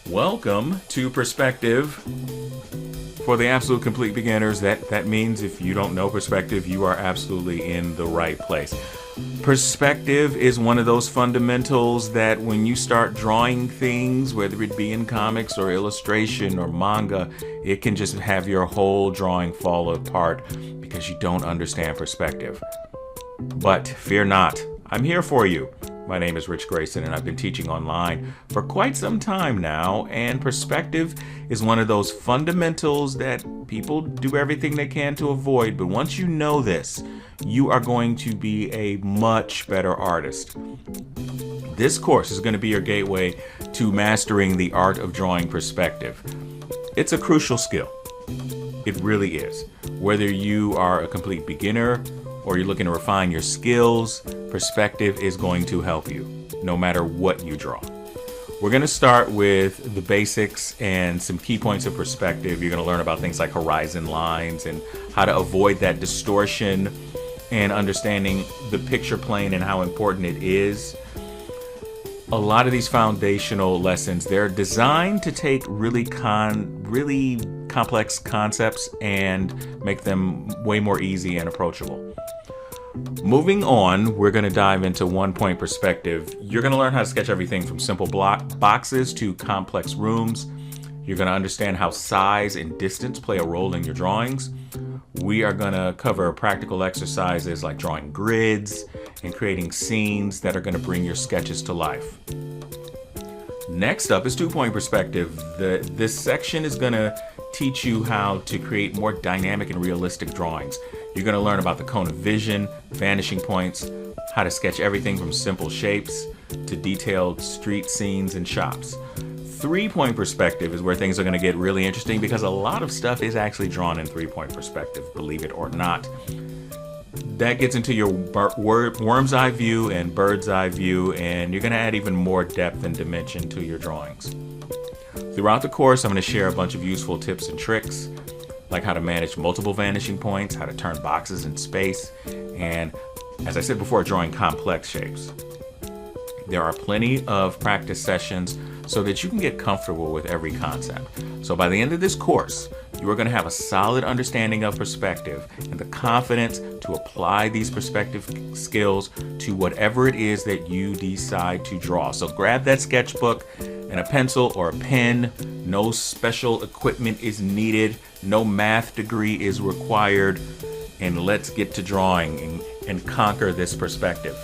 Welcome to Perspective. For the absolute complete beginners, that means if you don't know perspective, you are absolutely in the right place. Perspective is one of those fundamentals that when you start drawing things, whether it be in comics or illustration or manga, it can just have your whole drawing fall apart because you don't understand perspective. But fear not, I'm here for you. My name is Rich Graysonn, and I've been teaching online for quite some time now, and perspective is one of those fundamentals that people do everything they can to avoid, but once you know this, you are going to be a much better artist. This course is going to be your gateway to mastering the art of drawing perspective. It's a crucial skill. It really is. Whether you are a complete beginner or you're looking to refine your skills, perspective is going to help you, no matter what you draw. We're going to start with the basics and some key points of perspective. You're going to learn about things like horizon lines and how to avoid that distortion and understanding the picture plane and how important it is. A lot of these foundational lessons, they're designed to take really complex concepts and make them way more easy and approachable. Moving on, we're going to dive into one-point perspective. You're going to learn how to sketch everything from simple boxes to complex rooms. You're going to understand how size and distance play a role in your drawings. We are going to cover practical exercises like drawing grids and creating scenes that are going to bring your sketches to life. Next up is two-point perspective. This section is going to teach you how to create more dynamic and realistic drawings. You're going to learn about the cone of vision, vanishing points, how to sketch everything from simple shapes to detailed street scenes and shops. Three-point perspective is where things are going to get really interesting because a lot of stuff is actually drawn in three-point perspective, believe it or not. That gets into your worm's eye view and bird's eye view, and you're going to add even more depth and dimension to your drawings. Throughout the course, I'm going to share a bunch of useful tips and tricks, like how to manage multiple vanishing points, how to turn boxes in space, and as I said before, drawing complex shapes. There are plenty of practice sessions so that you can get comfortable with every concept. So by the end of this course, you are going to have a solid understanding of perspective and the confidence to apply these perspective skills to whatever it is that you decide to draw. So grab that sketchbook and a pencil or a pen. No special equipment is needed. No math degree is required. And let's get to drawing and conquer this perspective.